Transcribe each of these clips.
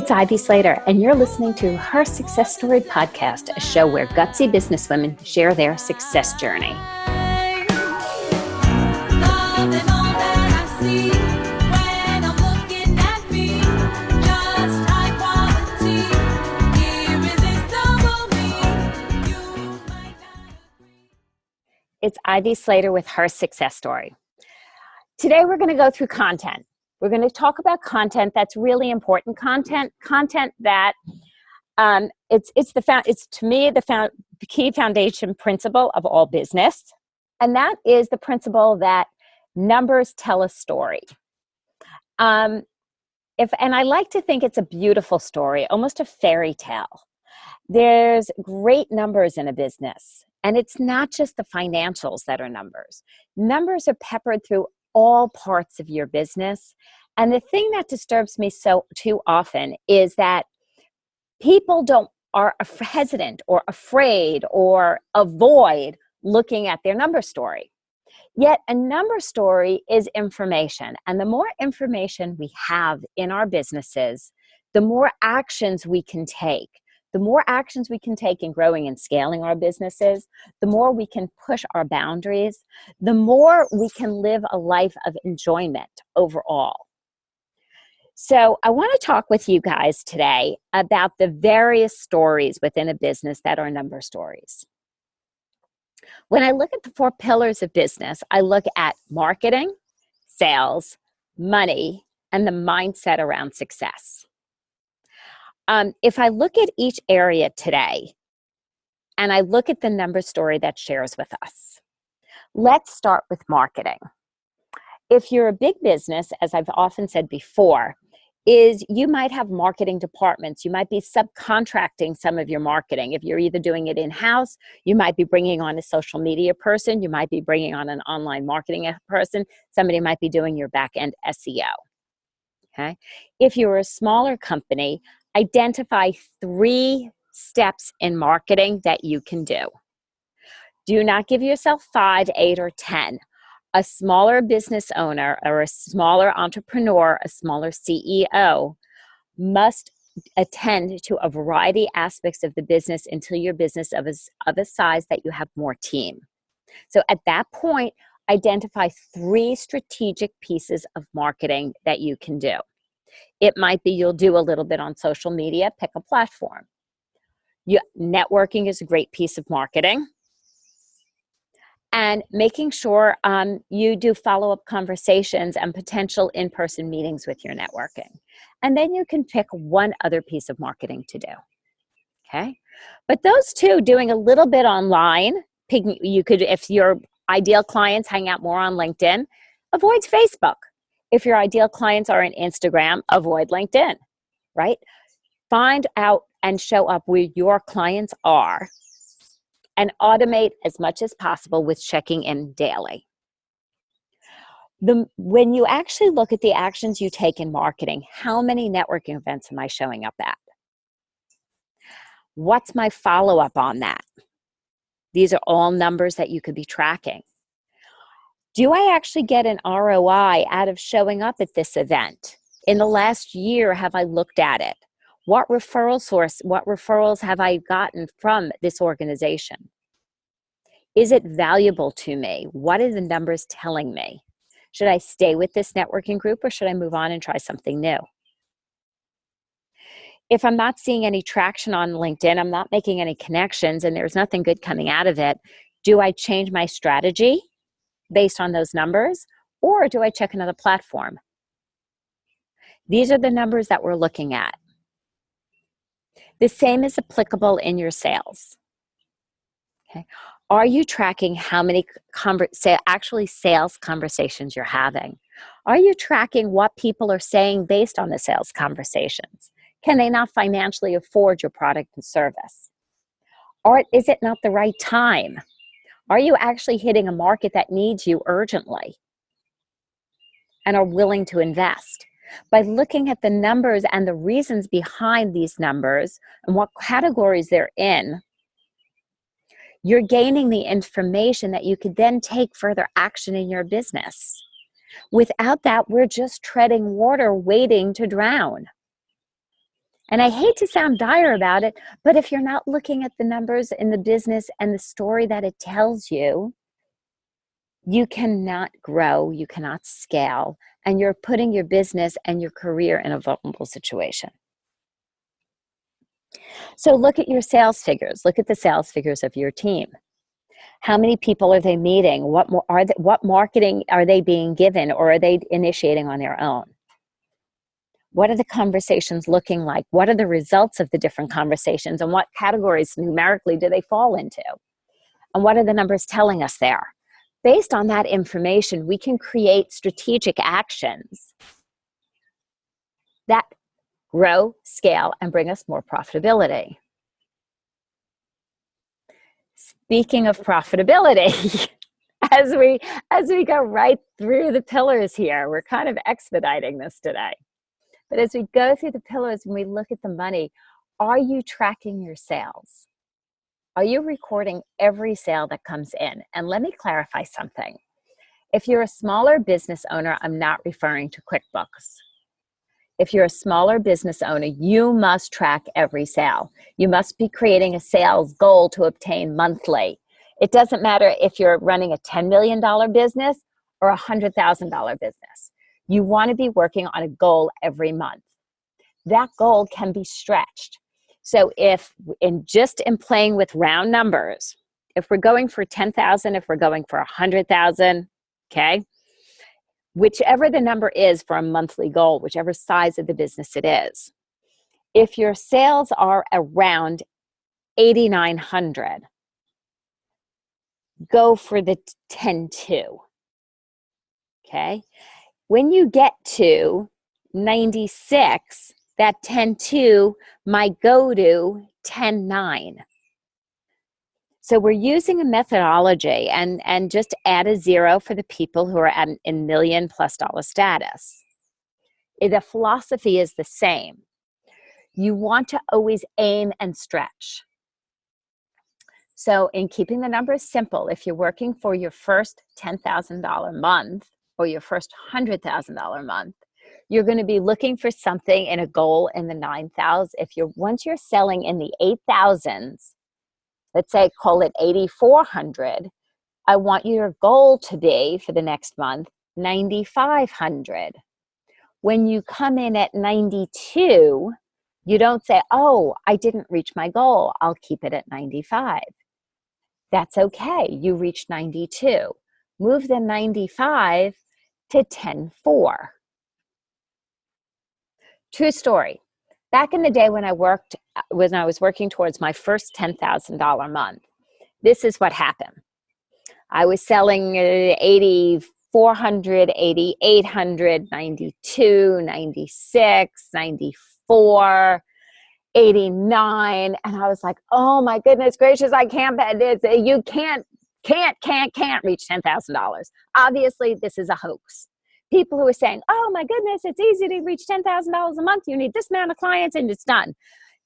It's Ivy Slater, and you're listening to Her Success Story Podcast, a show where gutsy businesswomen share their success journey. It's Ivy Slater with Her Success Story. Today we're going to go through content. We're going to talk about content that's really important. Content that it's to me the key foundation principle of all business, and that is the principle that numbers tell a story. And I like to think it's a beautiful story, almost a fairy tale. There's great numbers in a business, and it's not just the financials that are numbers. Numbers are peppered through all parts of your business. And the thing that disturbs me so too often is that people are hesitant or afraid or avoid looking at their number story. Yet a number story is information. And the more information we have in our businesses, the more actions we can take. The more actions we can take in growing and scaling our businesses, the more we can push our boundaries, the more we can live a life of enjoyment overall. So I want to talk with you guys today about the various stories within a business that are number stories. When I look at the 4 pillars of business, I look at marketing, sales, money, and the mindset around success. If I look at each area today, and I look at the number story that shares with us, let's start with marketing. If you're a big business, as I've often said before, is you might have marketing departments. You might be subcontracting some of your marketing. If you're either doing it in-house, you might be bringing on a social media person. You might be bringing on an online marketing person. Somebody might be doing your back-end SEO. Okay? If you're a smaller company, identify 3 steps in marketing that you can do. Do not give yourself 5, 8, or 10. A smaller business owner or a smaller entrepreneur, a smaller CEO must attend to a variety aspects of the business until your business of a size that you have more team. So at that point, identify 3 strategic pieces of marketing that you can do. It might be you'll do a little bit on social media, pick a platform. Networking is a great piece of marketing. And making sure you do follow-up conversations and potential in-person meetings with your networking. And then you can pick one other piece of marketing to do. Okay? But those 2, doing a little bit online, you could, if your ideal clients hang out more on LinkedIn, avoid Facebook. If your ideal clients are in Instagram, avoid LinkedIn, right? Find out and show up where your clients are and automate as much as possible with checking in daily. When you actually look at the actions you take in marketing, how many networking events am I showing up at? What's my follow-up on that? These are all numbers that you could be tracking. Do I actually get an ROI out of showing up at this event? In the last year, have I looked at it? What referrals have I gotten from this organization? Is it valuable to me? What are the numbers telling me? Should I stay with this networking group or should I move on and try something new? If I'm not seeing any traction on LinkedIn, I'm not making any connections, and there's nothing good coming out of it, do I change my strategy based on those numbers, or do I check another platform? These are the numbers that we're looking at. The same is applicable in your sales. Okay. Are you tracking how many sales conversations you're having? Are you tracking what people are saying based on the sales conversations? Can they not financially afford your product and service? Or is it not the right time? Are you actually hitting a market that needs you urgently and are willing to invest? By looking at the numbers and the reasons behind these numbers and what categories they're in, you're gaining the information that you could then take further action in your business. Without that, we're just treading water waiting to drown. And I hate to sound dire about it, but if you're not looking at the numbers in the business and the story that it tells you, you cannot grow, you cannot scale, and you're putting your business and your career in a vulnerable situation. So look at your sales figures. Look at the sales figures of your team. How many people are they meeting? What marketing are they being given, or are they initiating on their own? What are the conversations looking like? What are the results of the different conversations, and what categories numerically do they fall into? And what are the numbers telling us there? Based on that information, we can create strategic actions that grow, scale, and bring us more profitability. Speaking of profitability, as we go right through the pillars here, we're kind of expediting this today. But as we go through the pillars and we look at the money, are you tracking your sales? Are you recording every sale that comes in? And let me clarify something. If you're a smaller business owner, I'm not referring to QuickBooks. If you're a smaller business owner, you must track every sale. You must be creating a sales goal to obtain monthly. It doesn't matter if you're running a $10 million business or a $100,000 business. You want to be working on a goal every month. That goal can be stretched. So if in playing with round numbers, if we're going for 10,000, if we're going for 100,000, okay, whichever the number is for a monthly goal, whichever size of the business it is, if your sales are around 8,900, go for the 10.2, okay? When you get to 96, that 10.2 might go to 10.9. So we're using a methodology, and just add a zero for the people who are at $1 million+ status. The philosophy is the same. You want to always aim and stretch. So in keeping the numbers simple, if you're working for your first $10,000 month or your first $100,000 month, you're going to be looking for something in a goal in the 9,000. Once you're selling in the 8,000s, let's say call it 8,400, I want your goal to be for the next month 9,500. When you come in at 92, you don't say, oh, I didn't reach my goal, I'll keep it at 95. That's okay, you reached 92. Move the 95 to 10.4. True story. Back in the day when I was working towards my first $10,000 month, this is what happened. I was selling 8,400, 8,800, 92, 96, 94, 89, and I was like, oh my goodness gracious, I can't, you can't reach $10,000. Obviously, this is a hoax. People who are saying, oh my goodness, it's easy to reach $10,000 a month. You need this amount of clients and it's done.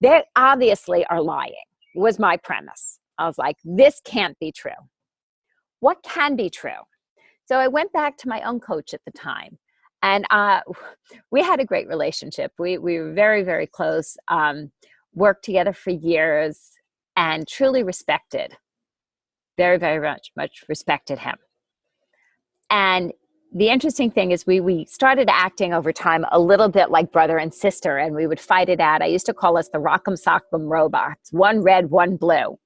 They obviously are lying, was my premise. I was like, this can't be true. What can be true? So I went back to my own coach at the time, and we had a great relationship. We were very, very close, worked together for years, and truly respected, very, very much respected him. And the interesting thing is we started acting over time a little bit like brother and sister, and we would fight it out. I used to call us the Rock'em Sock'em robots, one red, one blue.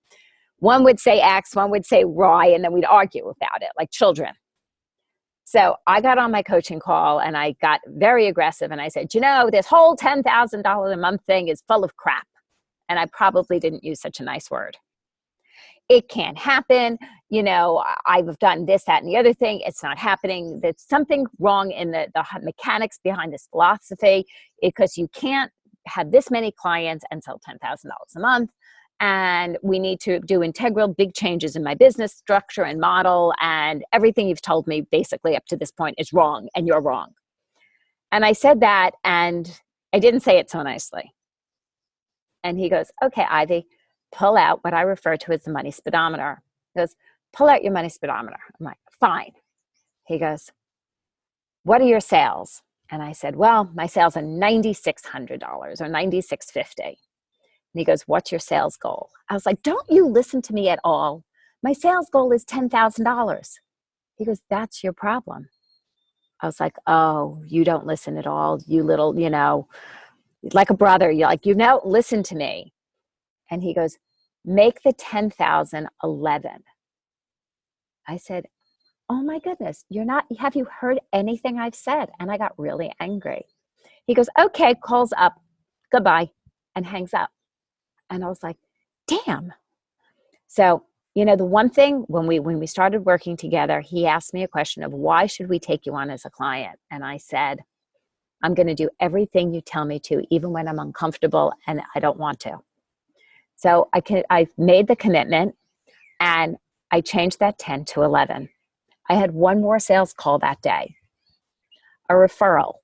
One would say X, one would say Y, and then we'd argue about it like children. So I got on my coaching call and I got very aggressive and I said, this whole $10,000 a month thing is full of crap. And I probably didn't use such a nice word. It can't happen. I've done this, that, and the other thing. It's not happening. There's something wrong in the mechanics behind this philosophy, because you can't have this many clients and sell $10,000 a month. And we need to do integral big changes in my business structure and model. And everything you've told me basically up to this point is wrong, and you're wrong. And I said that, and I didn't say it so nicely. And he goes, okay, Ivy, pull out what I refer to as the money speedometer. He goes, pull out your money speedometer. I'm like, fine. He goes, what are your sales? And I said, well, my sales are $9,600 or $9,650. And he goes, what's your sales goal? I was like, don't you listen to me at all. My sales goal is $10,000. He goes, that's your problem. I was like, oh, you don't listen at all. You little, like a brother. You're like, you don't listen to me. And he goes, make the 10,000 11. I said, oh my goodness, have you heard anything I've said? And I got really angry. He goes, okay, calls up, goodbye, and hangs up. And I was like, damn. So, the one thing when we started working together, he asked me a question of why should we take you on as a client? And I said, I'm going to do everything you tell me to, even when I'm uncomfortable and I don't want to. So I made the commitment and I changed that 10 to 11. I had one more sales call that day, a referral.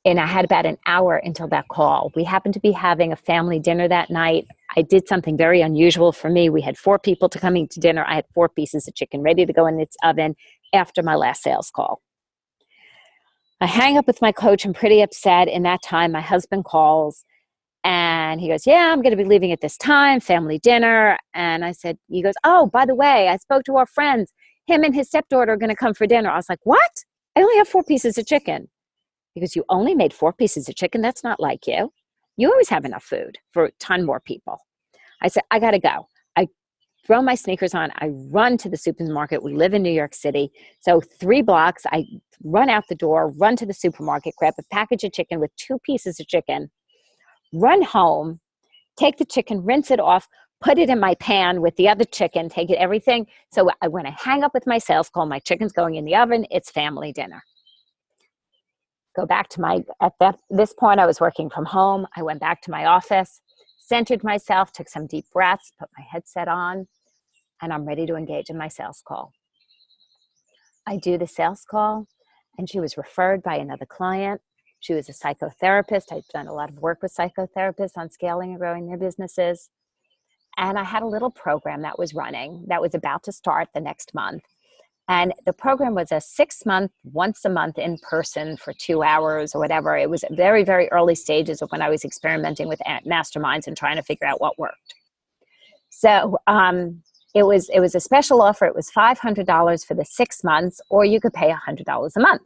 And I had about an hour until that call. We happened to be having a family dinner that night. I did something very unusual for me. We had 4 people to coming to dinner. I had 4 pieces of chicken ready to go in its oven after my last sales call. I hang up with my coach. I'm pretty upset. In that time, my husband calls and he goes, yeah, I'm going to be leaving at this time, family dinner. And he goes, oh, by the way, I spoke to our friends. Him and his stepdaughter are going to come for dinner. I was like, what? I only have 4 pieces of chicken. He goes, you only made 4 pieces of chicken? That's not like you. You always have enough food for a ton more people. I said, I got to go. I throw my sneakers on. I run to the supermarket. We live in New York City. So 3 blocks, I run out the door, run to the supermarket, grab a package of chicken with 2 pieces of chicken, run home, take the chicken, rinse it off, put it in my pan with the other chicken, take it, everything. So when I hang up with my sales call, my chicken's going in the oven, it's family dinner. Go back to this point, I was working from home. I went back to my office, centered myself, took some deep breaths, put my headset on, and I'm ready to engage in my sales call. I do the sales call, and she was referred by another client. She was a psychotherapist. I've done a lot of work with psychotherapists on scaling and growing their businesses. And I had a little program that was running that was about to start the next month. And the program was a 6-month, once a month in person for 2 hours or whatever. It was very, very early stages of when I was experimenting with masterminds and trying to figure out what worked. So it was a special offer. It was $500 for the 6 months, or you could pay $100 a month.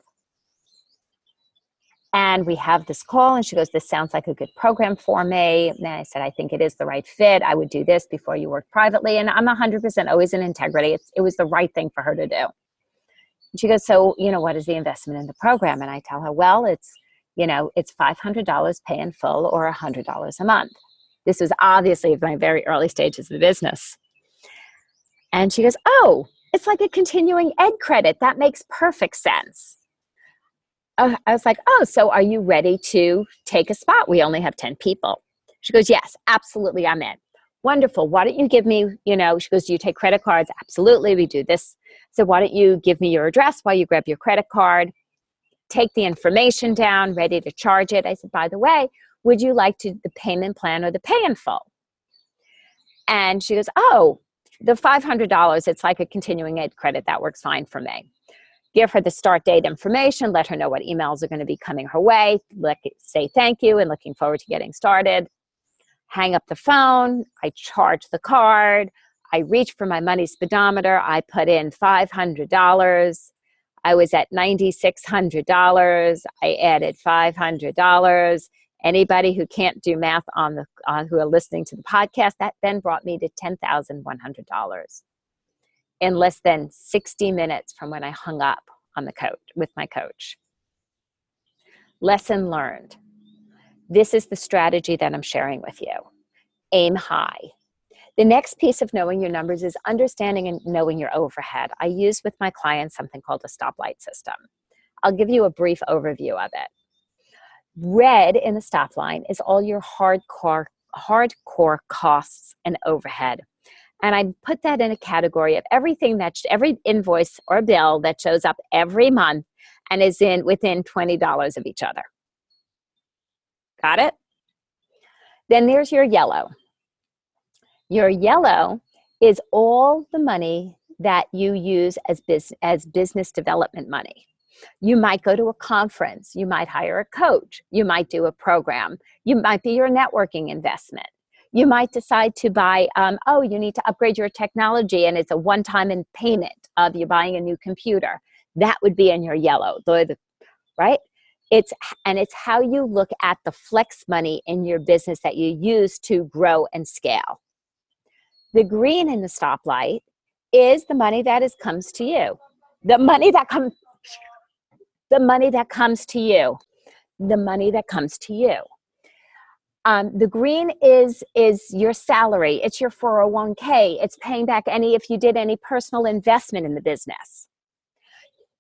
And we have this call, and she goes, this sounds like a good program for me. And I said, I think it is the right fit. I would do this before you work privately. And I'm 100% always in integrity. It was the right thing for her to do. And she goes, so, what is the investment in the program? And I tell her, well, it's $500 pay in full or $100 a month. This was obviously my very early stages of the business. And she goes, oh, it's like a continuing ed credit. That makes perfect sense. I was like, oh, so are you ready to take a spot? We only have 10 people. She goes, yes, absolutely, I'm in. Wonderful. Why don't you give me, she goes, do you take credit cards? Absolutely, we do this. So why don't you give me your address while you grab your credit card, take the information down, ready to charge it. I said, by the way, would you like the payment plan or the pay in full? And she goes, oh, the $500, it's like a continuing ed credit. That works fine for me. Give her the start date information, let her know what emails are going to be coming her way, say thank you and looking forward to getting started. Hang up the phone, I charge the card, I reach for my money speedometer, I put in $500. I was at $9,600. I added $500. Anybody who can't do math who are listening to the podcast, that then brought me to $10,100. In less than 60 minutes from when I hung up with my coach. Lesson learned. This is the strategy that I'm sharing with you. Aim high. The next piece of knowing your numbers is understanding and knowing your overhead. I use with my clients something called a stoplight system. I'll give you a brief overview of it. Red in the stop line is all your hardcore costs and overhead. And I put that in a category of every invoice or bill that shows up every month and is within $20 of each other. Got it? Then there's your yellow. Your yellow is all the money that you use as business development money. You might go to a conference. You might hire a coach. You might do a program. You might be your networking investment. You might decide to buy, you need to upgrade your technology, and it's a one-time in payment of you buying a new computer. That would be in your yellow, right? It's how you look at the flex money in your business that you use to grow and scale. The green in the stoplight is the money that comes to you. The money that comes to you. The money that comes to you. The green is your salary. It's your 401k. It's paying back if you did any personal investment in the business.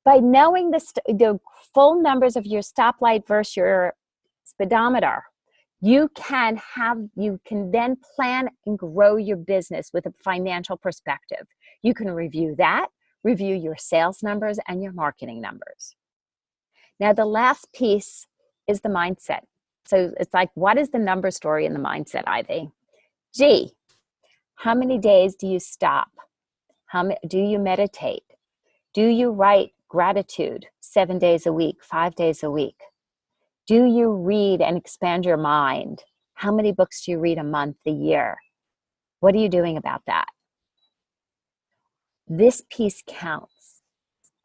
By knowing the full numbers of your stoplight versus your speedometer, you can then plan and grow your business with a financial perspective. You can review your sales numbers and your marketing numbers. Now, the last piece is the mindset. So it's like, what is the number story in the mindset, Ivy? G, how many days do you stop? Do you meditate? Do you write gratitude 7 days a week, 5 days a week? Do you read and expand your mind? How many books do you read a month, a year? What are you doing about that? This piece counts.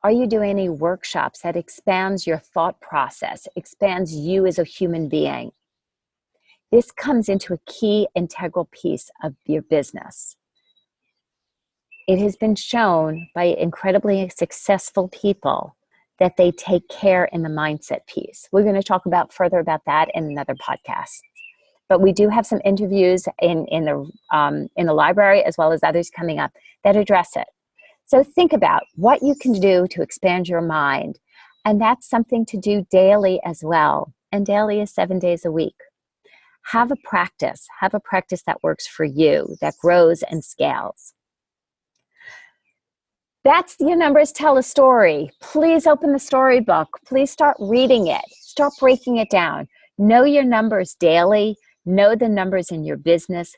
Are you doing any workshops that expands your thought process, expands you as a human being? This comes into a key integral piece of your business. It has been shown by incredibly successful people that they take care in the mindset piece. We're going to talk further about that in another podcast. But we do have some interviews in the library, as well as others coming up, that address it. So think about what you can do to expand your mind. And that's something to do daily as well. And daily is 7 days a week. Have a practice that works for you, that grows and scales. That's Your Numbers Tell a Story. Please open the storybook. Please start reading it. Start breaking it down. Know your numbers daily. Know the numbers in your business.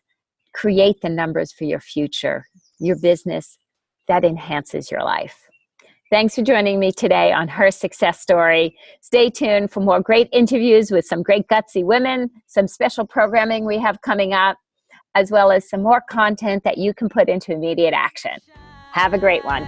Create the numbers for your future, your business that enhances your life. Thanks for joining me today on Her Success Story. Stay tuned for more great interviews with some great gutsy women, some special programming we have coming up, as well as some more content that you can put into immediate action. Have a great one.